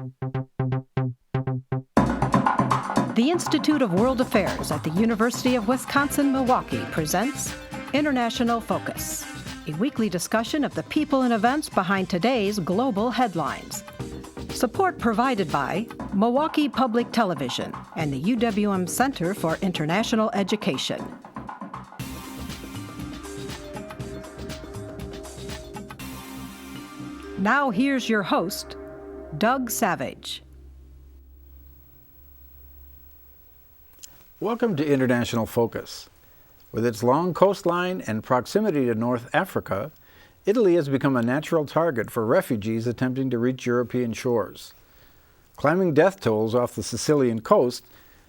The Institute of World Affairs at the University of Wisconsin-Milwaukee presents International Focus, a weekly discussion of the people and events behind today's global headlines. Support provided by Milwaukee Public Television and the UWM Center for International Education. Now here's your host, Doug Savage. Welcome to International Focus. With its long coastline and proximity to North Africa, Italy has become a natural target for refugees attempting to reach European shores. Climbing death tolls off the Sicilian coast,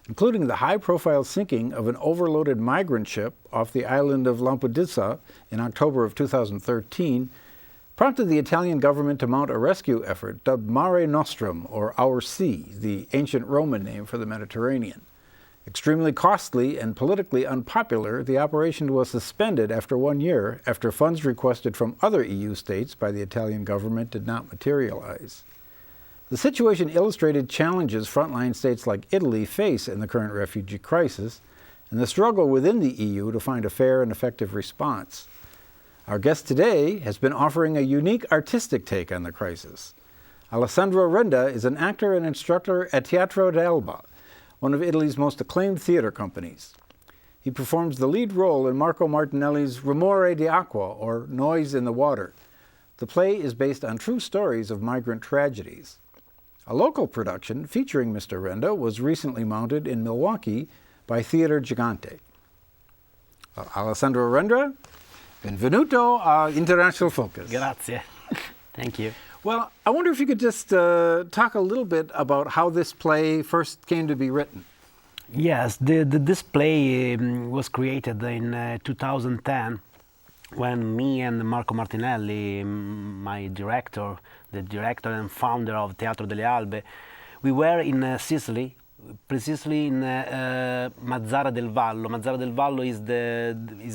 including the high-profile sinking of an overloaded migrant ship off the island of Lampedusa in October of 2013, prompted the Italian government to mount a rescue effort dubbed Mare Nostrum, or Our Sea, the ancient Roman name for the Mediterranean. Extremely costly and politically unpopular, the operation was suspended after 1 year after funds requested from other EU states by the Italian government did not materialize. The situation illustrated challenges frontline states like Italy face in the current refugee crisis and the struggle within the EU to find a fair and effective response. Our guest today has been offering a unique artistic take on the crisis. Alessandro Renda is an actor and instructor at Teatro, Albe, one of Italy's most acclaimed theater companies. He performs the lead role in Marco Martinelli's Rumore di Acqua, or Noise in the Water. The play is based on true stories of migrant tragedies. A local production featuring Mr. Renda was recently mounted in Milwaukee by Theater Gigante. Alessandro Renda, benvenuto a International Focus. Grazie. Thank you. Well, I wonder if you could just talk a little bit about how this play first came to be written. Yes, this play was created in 2010 when me and Marco Martinelli, my director, the director and founder of Teatro, delle Albe, we were in Sicily, precisely in Mazara del Vallo. Mazara del Vallo is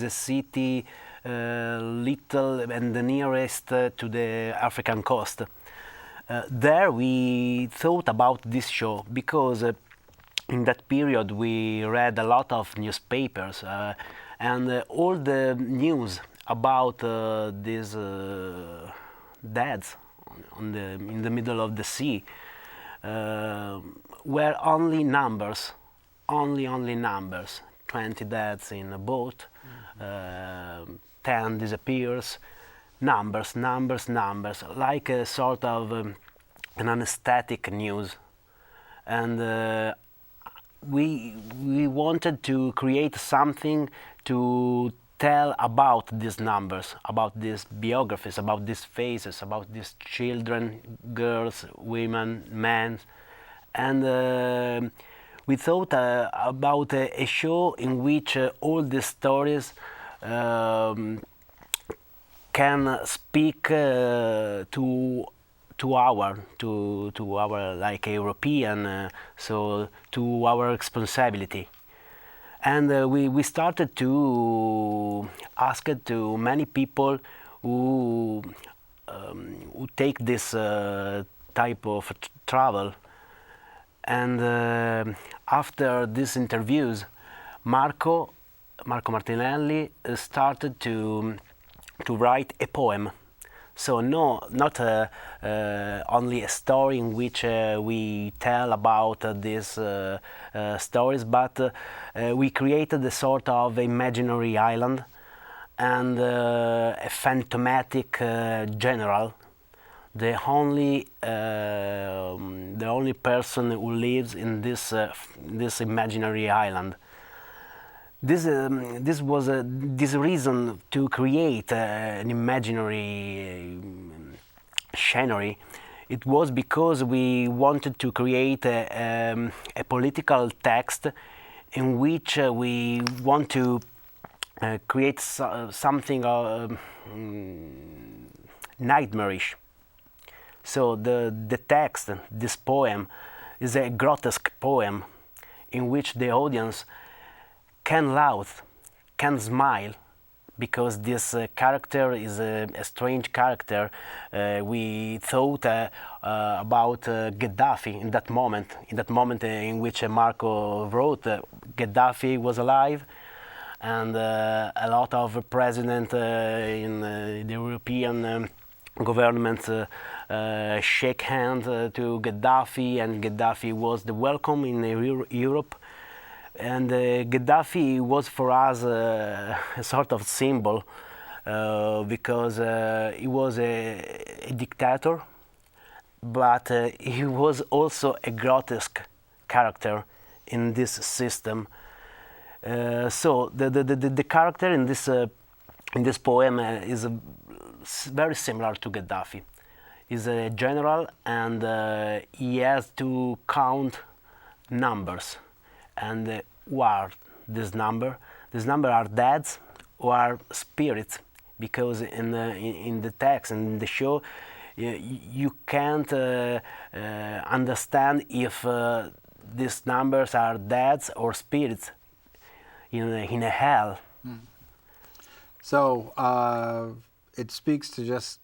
a city little and the nearest to the African coast. There we thought about this show because in that period we read a lot of newspapers and all the news about these deaths in the middle of the sea were only numbers, only numbers. 20 deaths in a boat, 10 disappears, numbers, like a sort of an anesthetic news. And we wanted to create something to tell about these numbers, about these biographies, about these faces, about these children, girls, women, men. And we thought about a show in which all these stories can speak to our like European, so to our responsibility. And we started to ask it to many people who take this type of travel. And after these interviews, Marco Martinelli started to write a poem. So not only a story in which we tell about these stories, but we created a sort of imaginary island and a phantomatic general, the only person who lives in this imaginary island. This was this reason to create an imaginary scenery. It was because we wanted to create a political text in which we want to create something nightmarish. So the text, this poem, is a grotesque poem in which the audience can laugh, can smile, because this character is a strange character. We thought about Gaddafi in that moment in which Marco wrote, Gaddafi was alive, and a lot of presidents in the European governments shake hands to Gaddafi, and Gaddafi was the welcome in Europe. And Gaddafi was for us a sort of symbol because he was a dictator, but he was also a grotesque character in this system. So the character in this poem is very similar to Gaddafi. He's a general, and he has to count numbers. And who are this number? This number are deads or are spirits, because in the text, in the show, you can't understand if these numbers are deads or spirits in a hell. So it speaks to just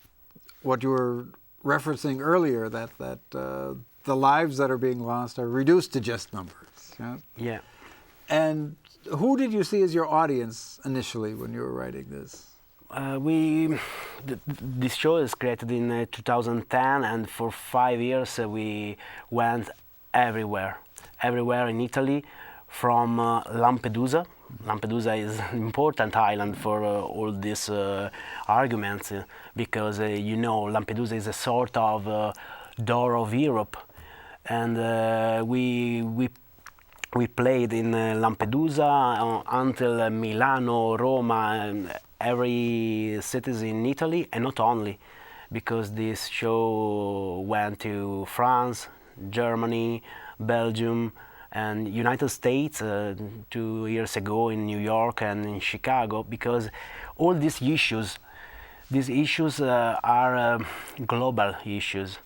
what you were referencing earlier, that the lives that are being lost are reduced to just numbers. Yeah. Yeah. And who did you see as your audience initially when you were writing this? This show is created in 2010, and for 5 years we went everywhere in Italy, from Lampedusa. Lampedusa is an important island for all these arguments, because Lampedusa is a sort of door of Europe, and we played in Lampedusa until Milano, Roma, and every cities in Italy, and not only, because this show went to France, Germany, Belgium, and United States 2 years ago in New York and in Chicago, because all these issues are global issues.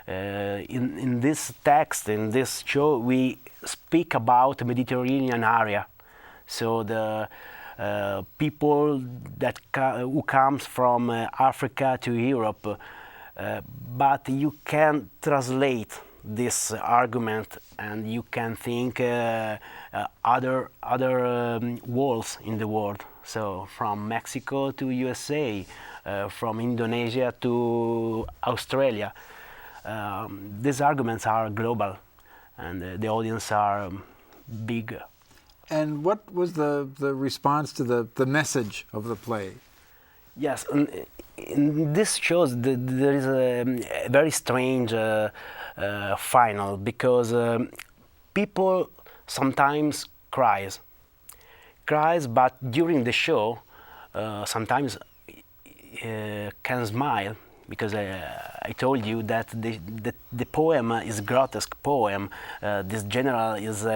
In this text, in this show, we speak about the Mediterranean area. So the people who comes from Africa to Europe, but you can translate this argument, and you can think other worlds in the world. So from Mexico to USA, from Indonesia to Australia. These arguments are global, and the audience are big. And what was the response to the message of the play? Yes, in this shows there is a very strange final, because people sometimes cries, but during the show sometimes can smile, because I told you that the poem is a grotesque poem. This general is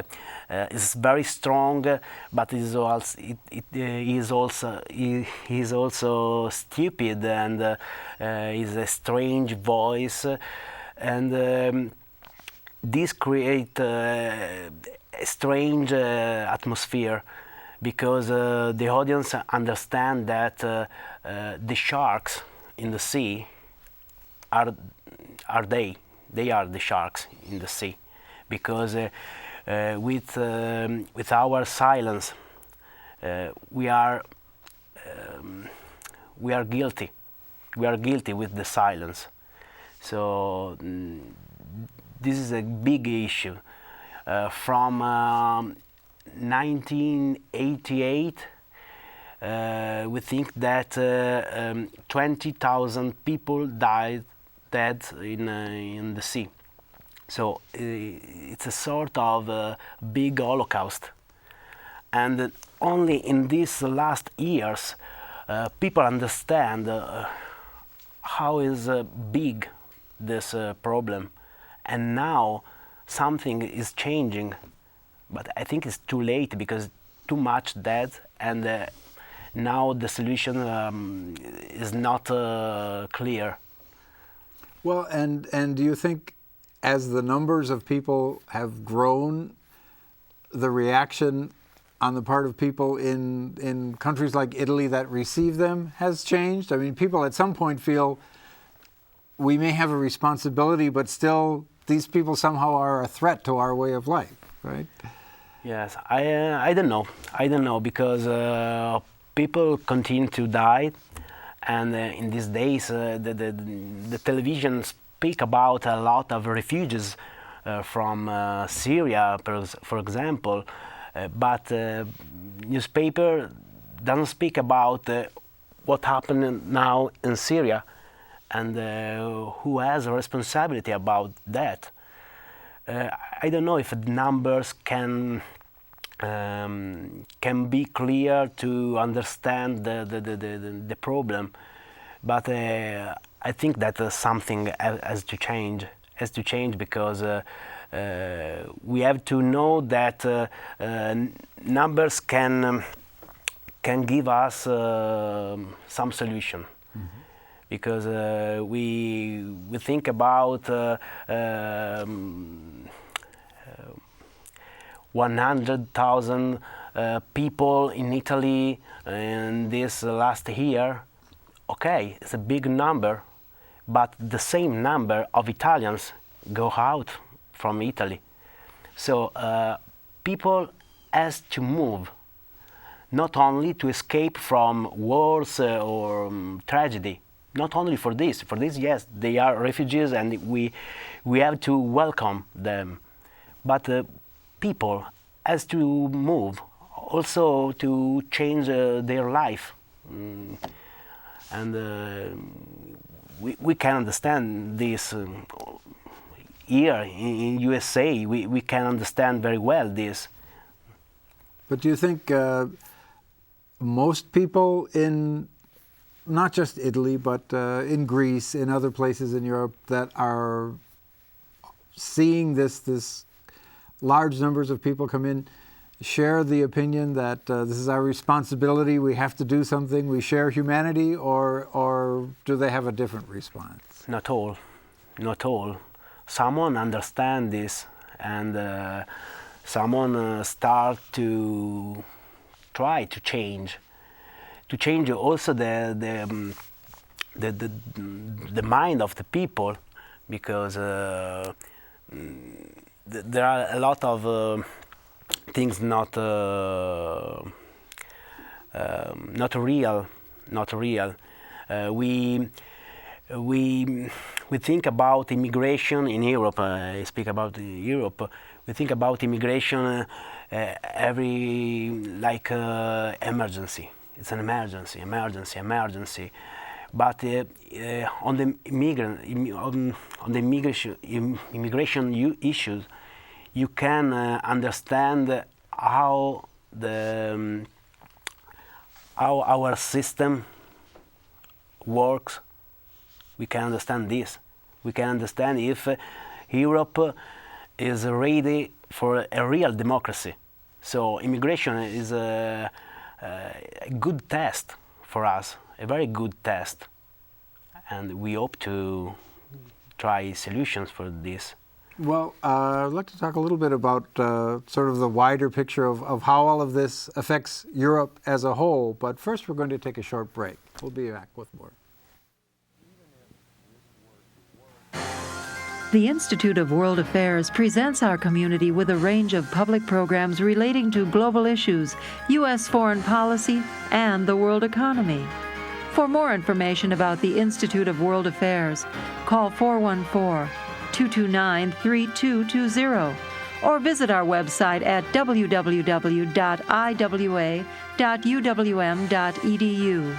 very strong, but he is also stupid, and is a strange voice, and this create a strange atmosphere, because the audience understand that the sharks in the sea they are the sharks in the sea, because with our silence we are guilty with the silence. So this is a big issue. From 1988 we think that 20,000 people died dead in the sea. So it's a sort of big Holocaust. And only in these last years people understand how is big this problem. And now something is changing, but I think it's too late, because too much dead, and now the solution is not clear. Well, and do you think, as the numbers of people have grown, the reaction on the part of people in countries like Italy that receive them has changed? I mean, people at some point feel we may have a responsibility, but still these people somehow are a threat to our way of life, right? Yes, I don't know. I don't know because people continue to die, and in these days the television speak about a lot of refugees from Syria, for example, but newspaper doesn't speak about what happened now in Syria, and who has a responsibility about that. I don't know if the numbers can be clear to understand the problem, but I think that something has to change. Because we have to know that numbers can give us some solution. Mm-hmm. Because we think about 100,000 people in Italy in this last year. Okay, it's a big number, but the same number of Italians go out from Italy. So people has to move, not only to escape from wars or tragedy. Not only for this, yes, they are refugees and we have to welcome them. But people has to move, also to change their life. And we can understand this here in USA. We can understand very well this. But do you think most people in not just Italy, but in Greece, in other places in Europe that are seeing this large numbers of people come in, share the opinion that this is our responsibility, we have to do something, we share humanity, or do they have a different response? Not all. Someone understand this, and someone start to try to change. To change also the mind of the people, because there are a lot of things not real. We think about immigration in Europe. I speak about Europe. We think about immigration every emergency. It's an emergency. But on the immigration issues, you can understand how our system works. We can understand this. We can understand if Europe is ready for a real democracy. So immigration is a good test for us, a very good test, and we hope to try solutions for this. Well, I'd like to talk a little bit about sort of the wider picture of how all of this affects Europe as a whole, but first we're going to take a short break. We'll be back with more. The Institute of World Affairs presents our community with a range of public programs relating to global issues, U.S. foreign policy, and the world economy. For more information about the Institute of World Affairs, call 414-229-3220 or visit our website at www.iwa.uwm.edu.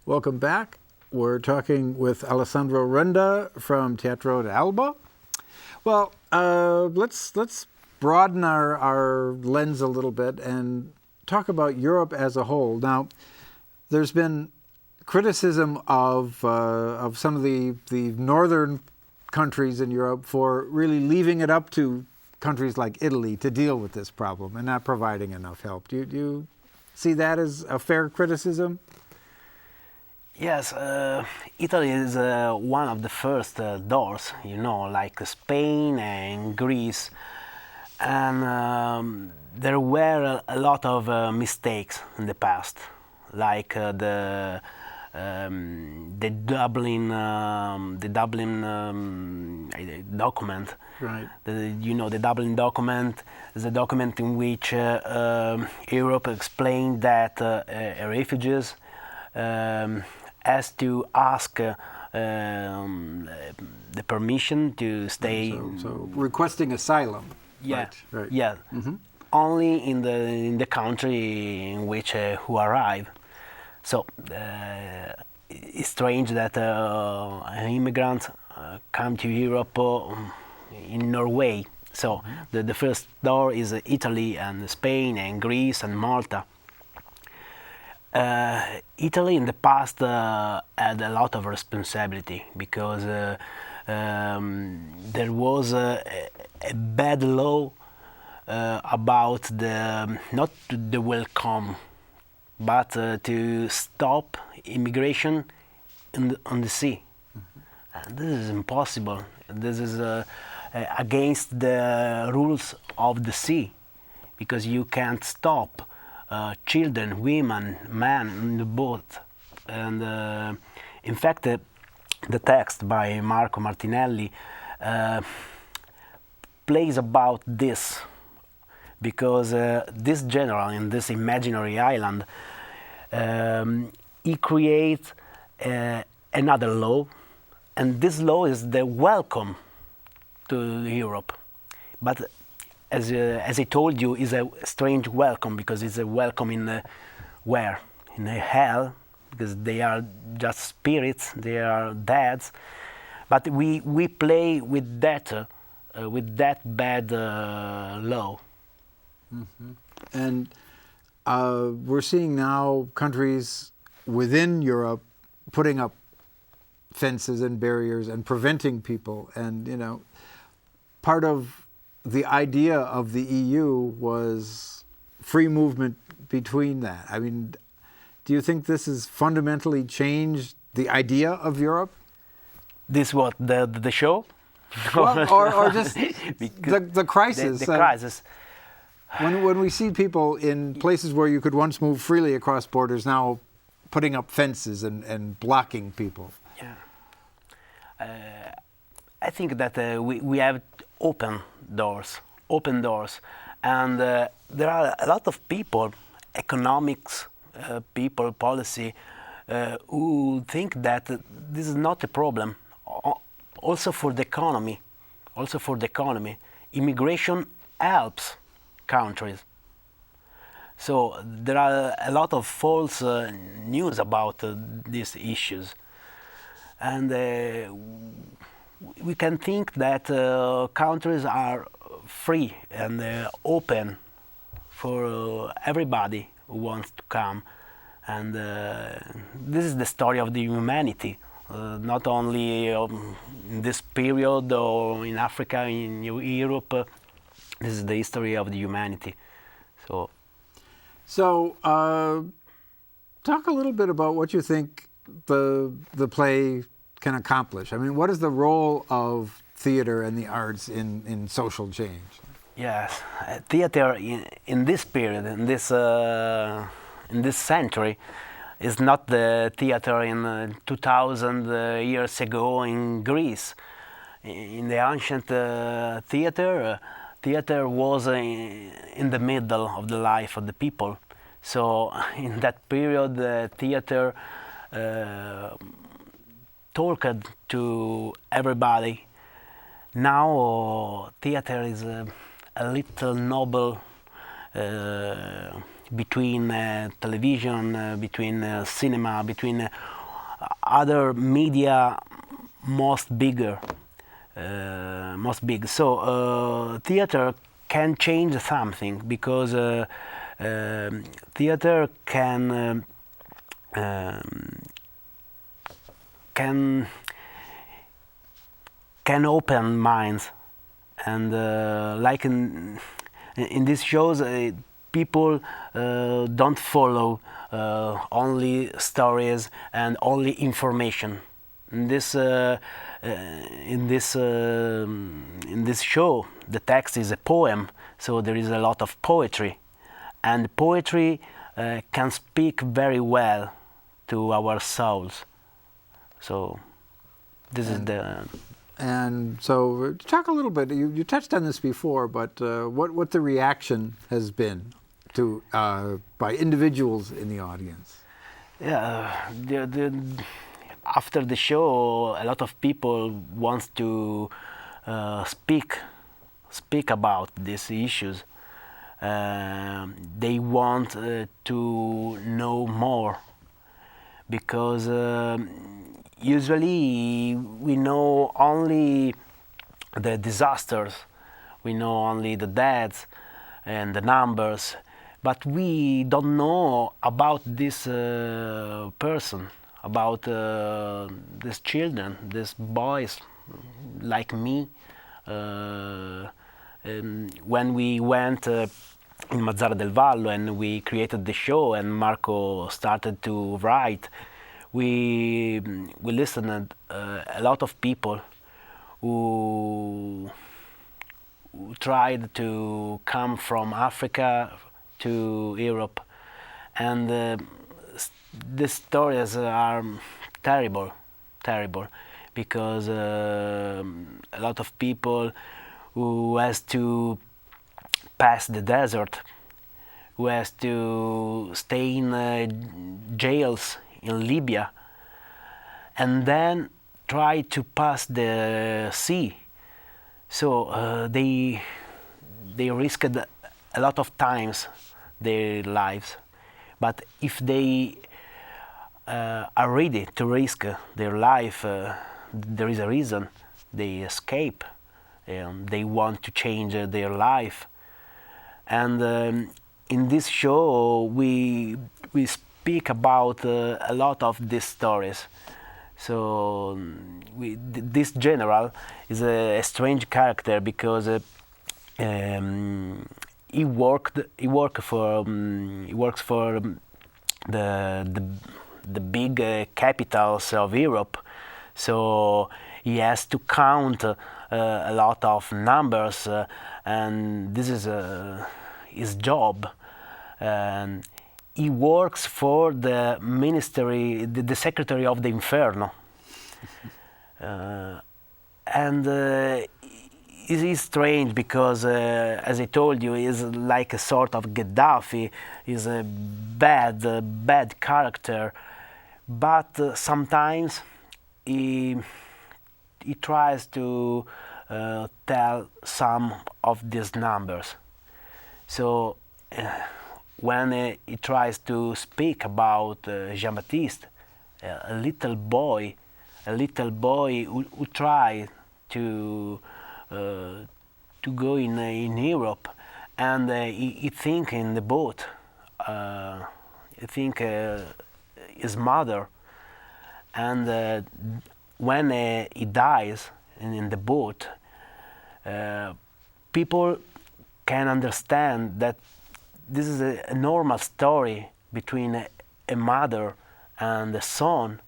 Welcome back. We're talking with Alessandro Renda from Teatro, Albe. Well, let's broaden our lens a little bit and talk about Europe as a whole. Now, there's been criticism of some of the northern countries in Europe for really leaving it up to countries like Italy to deal with this problem and not providing enough help. Do you see that as a fair criticism? Yes, Italy is one of the first doors, like Spain and Greece, and there were a lot of mistakes in the past, like the Dublin document. Right. The Dublin document is a document in which Europe explained that refugees has to ask the permission to stay. So requesting asylum. Yeah, Right. yeah. Only in the country in which who arrive. So it's strange that immigrants come to Europe in Norway. So the first door is Italy and Spain and Greece and Malta. Italy in the past had a lot of responsibility because there was a bad law about not the welcome, but to stop immigration on the sea. And this is impossible. This is against the rules of the sea, because you can't stop children, women, men in the boat. And in fact, the text by Marco Martinelli plays about this, because this general in this imaginary island, he creates another law, and this law is the welcome to Europe. But as I told you, is a strange welcome, because it's a welcome in where? In hell, because they are just spirits, they are dead. But we play with that bad law. And we're seeing now countries within Europe putting up fences and barriers and preventing people. And, part of the idea of the EU was free movement between that. I mean, do you think this has fundamentally changed the idea of Europe? This what, the show? Well, or just the crisis. The crisis. When we see people in places where you could once move freely across borders, now putting up fences and blocking people. Yeah. I think that we have open doors, and there are a lot of people, economics people, policy, who think that this is not a problem. Also for the economy, immigration helps countries. So there are a lot of false news about these issues, and we can think that countries are free and open for everybody who wants to come, and this is the story of the humanity. Not only in this period or in Africa, in Europe, this is the history of the humanity. So, talk a little bit about what you think the play can accomplish. I mean, what is the role of theater and the arts in social change? Yes, theater in this period, in this century, is not the theater in 2000 years ago in Greece. In the ancient theater was in the middle of the life of the people. So in that period, theater talked to everybody. Now theater is a little noble between television, between cinema, between other media most big. So theater can change something, because theater can open minds, and like in these shows, people don't follow only stories and only information. In this show, the text is a poem, so there is a lot of poetry, and poetry can speak very well to our souls. So this is the. And so, talk a little bit. You touched on this before, but what the reaction has been to by individuals in the audience? Yeah, after the show, a lot of people wants to speak about these issues. They want to know more, because usually we know only the disasters, we know only the deaths and the numbers, but we don't know about this person, about these children, these boys like me. When we went in Mazzara del Vallo and we created the show and Marco started to write, we listened a lot of people who tried to come from Africa to Europe, and the stories are terrible, because a lot of people who has to pass the desert, who has to stay in jails in Libya, and then try to pass the sea. So they risked a lot of times their lives. But if they are ready to risk their life, there is a reason they escape. They want to change their life. And in this show, we speak about a lot of these stories. So this general is a strange character, because he works for the big capitals of Europe. So he has to count a lot of numbers, and this is his job. And he works for the ministry, the secretary of the Inferno. And it is strange because, as I told you, he's like a sort of Gaddafi. He's a bad character, but sometimes he tries to tell some of these numbers. So when he tries to speak about Jean-Baptiste, a little boy who tried to go in Europe, and he think in the boat. He think his mother, and when he dies in the boat, people can understand that this is a normal story between a mother and a son,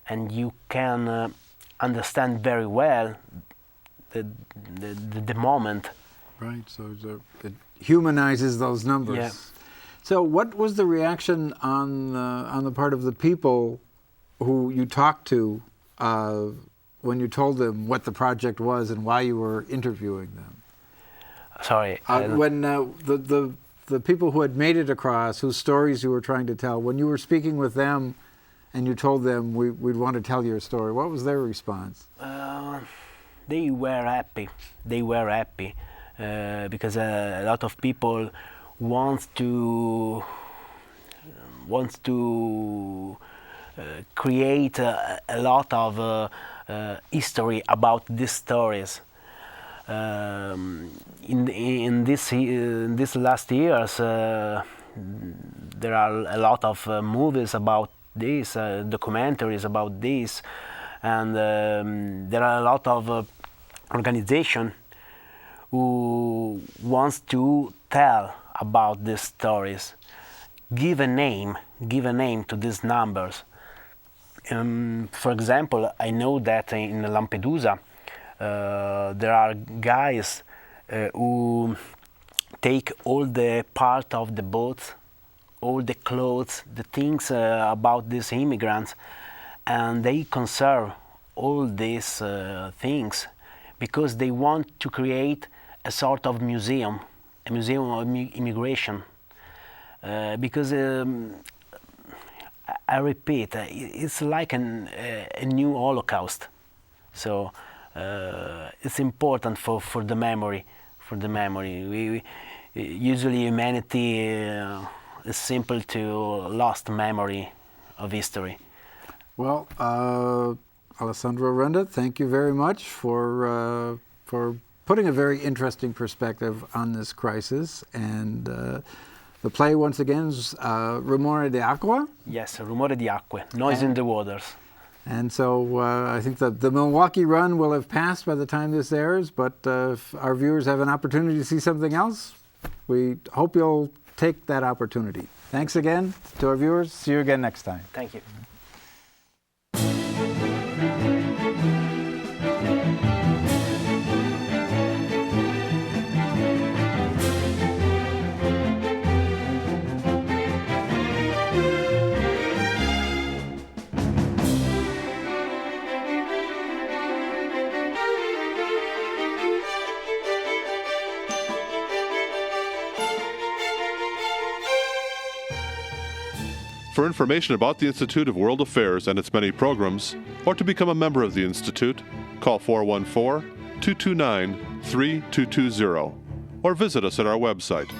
and you can understand very well the moment. Right, so it humanizes those numbers. Yeah. So what was the reaction on the part of the people who you talked to when you told them what the project was and why you were interviewing them? Sorry. When the people who had made it across, whose stories you were trying to tell, when you were speaking with them and you told them we'd want to tell your story, what was their response? They were happy. Because a lot of people wants to create a lot of history about these stories. In this last years, there are a lot of movies about this, documentaries about this, and there are a lot of organizations who wants to tell about these stories, give a name to these numbers. For example, I know that in Lampedusa there are guys who take all the part of the boats, all the clothes, the things about these immigrants, and they conserve all these things because they want to create a sort of museum, a museum of immigration. Because I repeat, it's like a new Holocaust. So it's important for the memory. Usually humanity is simple to lost memory of history. Well, Alessandro Renda, thank you very much for putting a very interesting perspective on this crisis. And the play, once again, is Rumore di Acqua? Yes, Rumore di Acque, Noise in the Waters. And so I think that the Milwaukee run will have passed by the time this airs, but if our viewers have an opportunity to see something else, we hope you'll take that opportunity. Thanks again to our viewers. See you again next time. Thank you. For information about the Institute of World Affairs and its many programs, or to become a member of the Institute, call 414-229-3220 or visit us at our website,